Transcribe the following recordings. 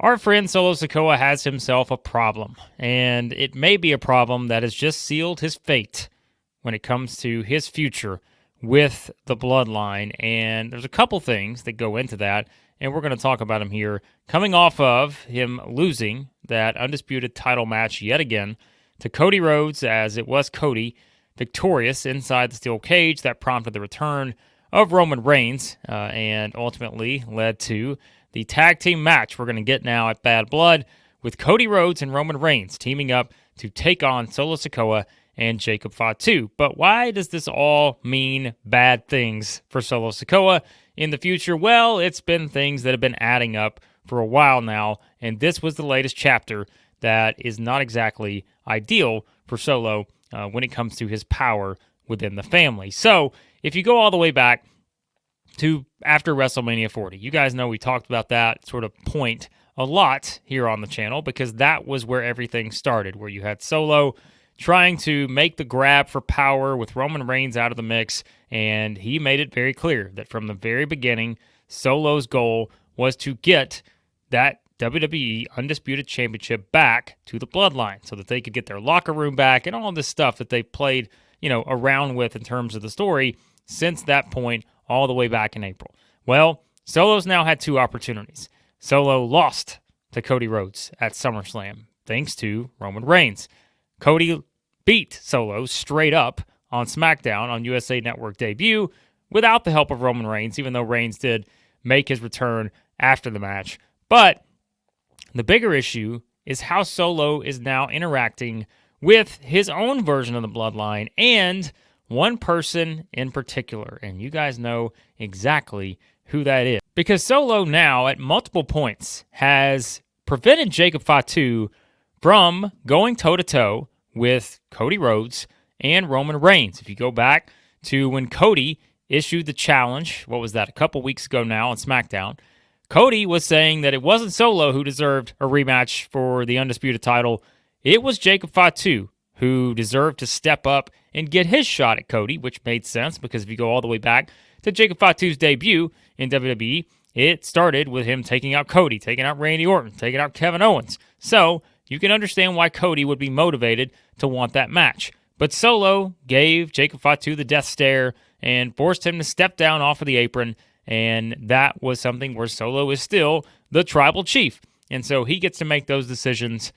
Our friend Solo Sikoa has himself a problem, and it may be a problem that has just sealed his fate when it comes to his future with the Bloodline. And there's a couple things that go into that, and we're going to talk about him here. Coming off of him losing that Undisputed title match yet again to Cody Rhodes, as it was Cody victorious inside the steel cage that prompted the return of Roman Reigns and ultimately led to the tag team match we're going to get now at Bad Blood with Cody Rhodes and Roman Reigns teaming up to take on Solo Sikoa and Jacob Fatu. But why does this all mean bad things for Solo Sikoa in the future? Well, it's been things that have been adding up for a while now, and this was the latest chapter that is not exactly ideal for Solo when it comes to his power within the family. So, if you go all the way back to after WrestleMania 40, you guys know we talked about that sort of point a lot here on the channel because that was where everything started, where you had Solo trying to make the grab for power with Roman Reigns out of the mix, and he made it very clear that from the very beginning, Solo's goal was to get that WWE Undisputed Championship back to the Bloodline so that they could get their locker room back and all this stuff that they played, around with in terms of the story since that point all the way back in April. Well, Solo's now had two opportunities. Solo lost to Cody Rhodes at SummerSlam thanks to Roman Reigns. Cody beat Solo straight up on SmackDown on USA Network debut without the help of Roman Reigns, even though Reigns did make his return after the match. But the bigger issue is how Solo is now interacting with his own version of the Bloodline and one person in particular. And you guys know exactly who that is. Because Solo now, at multiple points, has prevented Jacob Fatu from going toe-to-toe with Cody Rhodes and Roman Reigns. If you go back to when Cody issued the challenge, what was that, a couple weeks ago now on SmackDown, Cody was saying that it wasn't Solo who deserved a rematch for the Undisputed title. It was Jacob Fatu who deserved to step up and get his shot at Cody, which made sense because if you go all the way back to Jacob Fatu's debut in WWE, it started with him taking out Cody, taking out Randy Orton, taking out Kevin Owens. So you can understand why Cody would be motivated to want that match. But Solo gave Jacob Fatu the death stare and forced him to step down off of the apron, and that was something where Solo is still the tribal chief. And so he gets to make those decisions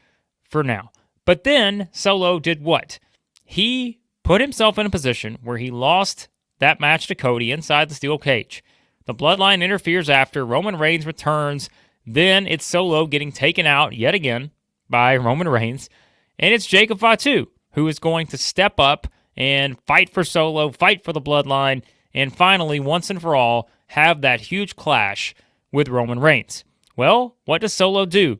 for now. But then Solo did what? He put himself in a position where he lost that match to Cody inside the steel cage. The Bloodline interferes after, Roman Reigns returns, then it's Solo getting taken out yet again by Roman Reigns, and it's Jacob Fatu who is going to step up and fight for Solo, fight for the Bloodline, and finally, once and for all, have that huge clash with Roman Reigns. Well, what does Solo do?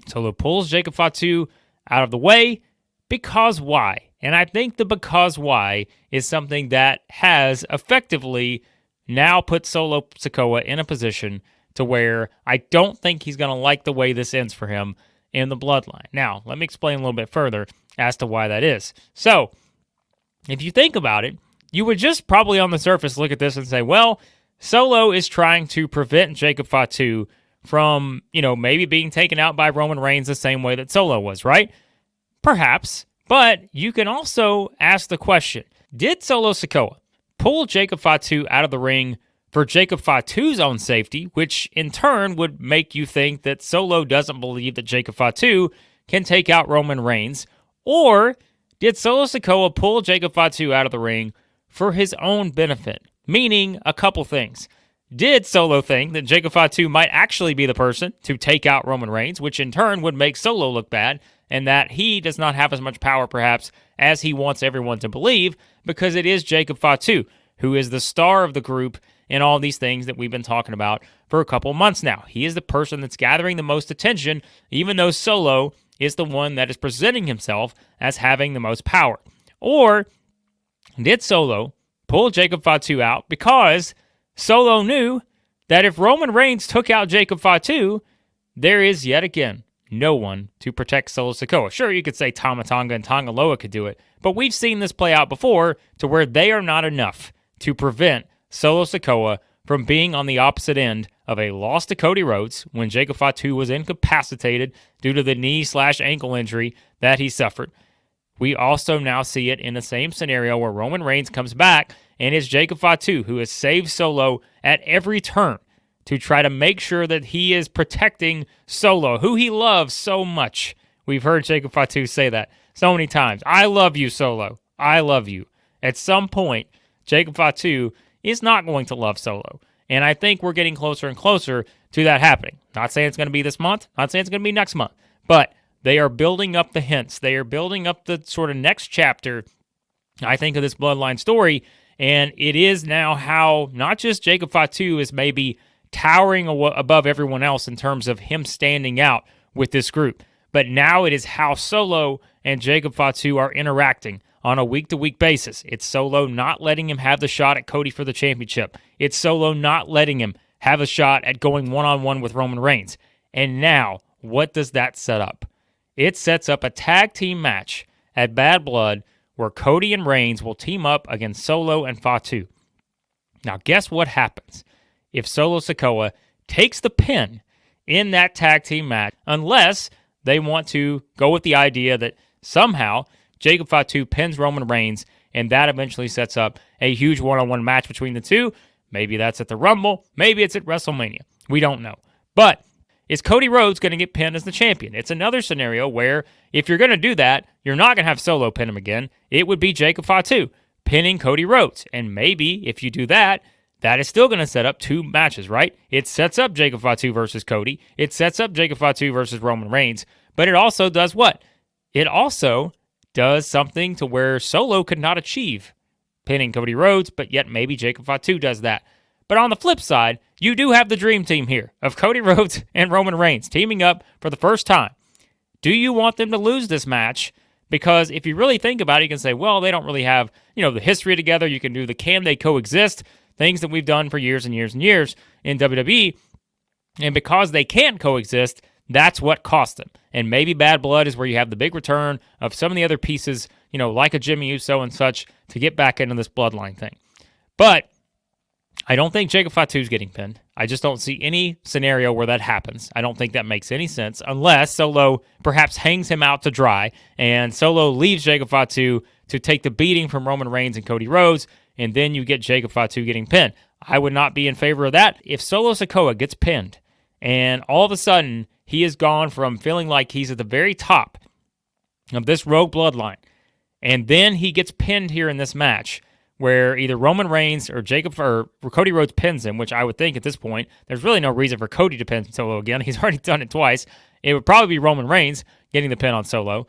Solo pulls Jacob Fatu out of the way because why? And I think the because why is something that has effectively now put Solo Sikoa in a position to where I don't think he's going to like the way this ends for him in the Bloodline. Now, let me explain a little bit further as to why that is. So, if you think about it, you would just probably on the surface look at this and say, well, Solo is trying to prevent Jacob Fatu from, maybe being taken out by Roman Reigns the same way that Solo was, right? Perhaps, but you can also ask the question, did Solo Sikoa pull Jacob Fatu out of the ring for Jacob Fatu's own safety, which in turn would make you think that Solo doesn't believe that Jacob Fatu can take out Roman Reigns, or did Solo Sikoa pull Jacob Fatu out of the ring for his own benefit? Meaning a couple things. Did Solo think that Jacob Fatu might actually be the person to take out Roman Reigns, which in turn would make Solo look bad, and that he does not have as much power perhaps as he wants everyone to believe, because it is Jacob Fatu who is the star of the group and all these things that we've been talking about for a couple months now. He is the person that's gathering the most attention, even though Solo is the one that is presenting himself as having the most power. Or did Solo pull Jacob Fatu out because Solo knew that if Roman Reigns took out Jacob Fatu, there is yet again no one to protect Solo Sikoa. Sure, you could say Tama Tonga and Tonga Loa could do it, but we've seen this play out before to where they are not enough to prevent Solo Sikoa from being on the opposite end of a loss to Cody Rhodes when Jacob Fatu was incapacitated due to the knee/ankle injury that he suffered. We also now see it in the same scenario where Roman Reigns comes back and it's Jacob Fatu who has saved Solo at every turn to try to make sure that he is protecting Solo, who he loves so much. We've heard Jacob Fatu say that so many times. I love you, Solo. I love you. At some point, Jacob Fatu is not going to love Solo. And I think we're getting closer and closer to that happening. Not saying it's going to be this month. Not saying it's going to be next month. But they are building up the hints. They are building up the sort of next chapter, I think, of this Bloodline story. And it is now how not just Jacob Fatu is maybe towering above everyone else in terms of him standing out with this group, but now it is how Solo and Jacob Fatu are interacting on a week-to-week basis. It's Solo not letting him have the shot at Cody for the championship. It's Solo not letting him have a shot at going one-on-one with Roman Reigns. And now, what does that set up? It sets up a tag team match at Bad Blood where Cody and Reigns will team up against Solo and Fatu. Now, guess what happens if Solo Sikoa takes the pin in that tag team match, unless they want to go with the idea that somehow Jacob Fatu pins Roman Reigns, and that eventually sets up a huge one-on-one match between the two. Maybe that's at the Rumble. Maybe it's at WrestleMania. We don't know. But is Cody Rhodes going to get pinned as the champion? It's another scenario where if you're going to do that, you're not going to have Solo pin him again. It would be Jacob Fatu pinning Cody Rhodes. And maybe if you do that, that is still going to set up two matches, right? It sets up Jacob Fatu versus Cody. It sets up Jacob Fatu versus Roman Reigns. But it also does what? It also does something to where Solo could not achieve pinning Cody Rhodes, but yet maybe Jacob Fatu does that. But on the flip side, you do have the dream team here of Cody Rhodes and Roman Reigns teaming up for the first time. Do you want them to lose this match? Because if you really think about it, you can say, well, they don't really have, the history together. You can do the can they coexist, things that we've done for years and years and years in WWE. And because they can't coexist, that's what cost them. And maybe Bad Blood is where you have the big return of some of the other pieces, like a Jimmy Uso and such, to get back into this Bloodline thing. But I don't think Jacob Fatu's getting pinned. I just don't see any scenario where that happens. I don't think that makes any sense unless Solo perhaps hangs him out to dry and Solo leaves Jacob Fatu to take the beating from Roman Reigns and Cody Rhodes, and then you get Jacob Fatu getting pinned. I would not be in favor of that. If Solo Sikoa gets pinned and all of a sudden he is gone from feeling like he's at the very top of this Rogue Bloodline, and then he gets pinned here in this match where either Roman Reigns or Cody Rhodes pins him, which I would think at this point, there's really no reason for Cody to pin Solo again. He's already done it twice. It would probably be Roman Reigns getting the pin on Solo.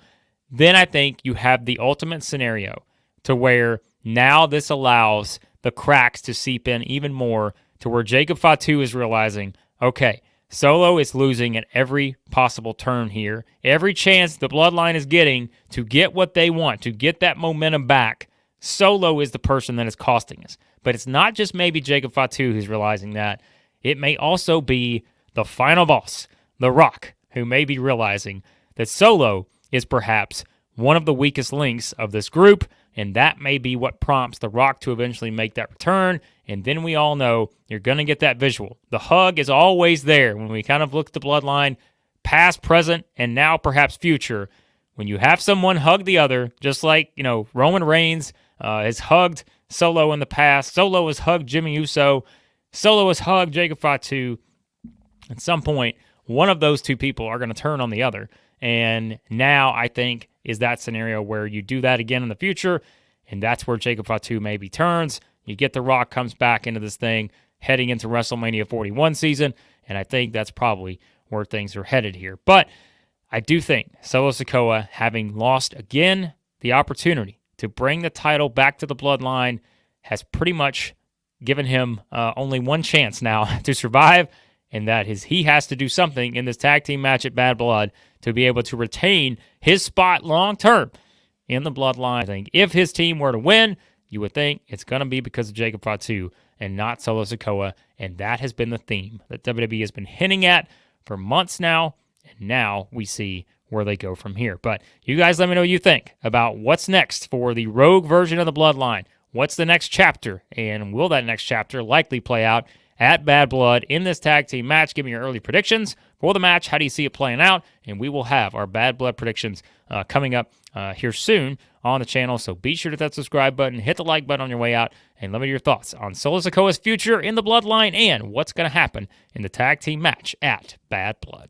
Then I think you have the ultimate scenario to where now this allows the cracks to seep in even more to where Jacob Fatu is realizing, okay, Solo is losing at every possible turn here. Every chance the Bloodline is getting to get what they want, to get that momentum back, Solo is the person that is costing us. But it's not just maybe Jacob Fatu who's realizing that. It may also be the final boss, The Rock, who may be realizing that Solo is perhaps one of the weakest links of this group, and that may be what prompts The Rock to eventually make that return. And then we all know you're going to get that visual. The hug is always there when we kind of look at the Bloodline, past, present, and now perhaps future. When you have someone hug the other, just like, Roman Reigns has hugged Solo in the past. Solo has hugged Jimmy Uso. Solo has hugged Jacob Fatu. At some point, one of those two people are going to turn on the other. And now I think is that scenario where you do that again in the future, and that's where Jacob Fatu maybe turns. You get The Rock comes back into this thing heading into WrestleMania 41 season, and I think that's probably where things are headed here. But I do think Solo Sikoa, having lost again the opportunity to bring the title back to the Bloodline, has pretty much given him only one chance now to survive, and that is he has to do something in this tag team match at Bad Blood to be able to retain his spot long-term in the Bloodline. I think if his team were to win, you would think it's going to be because of Jacob Fatu and not Solo Sikoa, and that has been the theme that WWE has been hinting at for months now, and now we see where they go from here. But you guys let me know what you think about what's next for the Rogue version of the Bloodline. What's the next chapter, and will that next chapter likely play out at Bad Blood in this tag team match. Give me your early predictions for the match. How do you see it playing out? And we will have our Bad Blood predictions coming up here soon on the channel. So be sure to hit that subscribe button, hit the like button on your way out, and let me know your thoughts on Solo Sikoa's future in the Bloodline and what's going to happen in the tag team match at Bad Blood.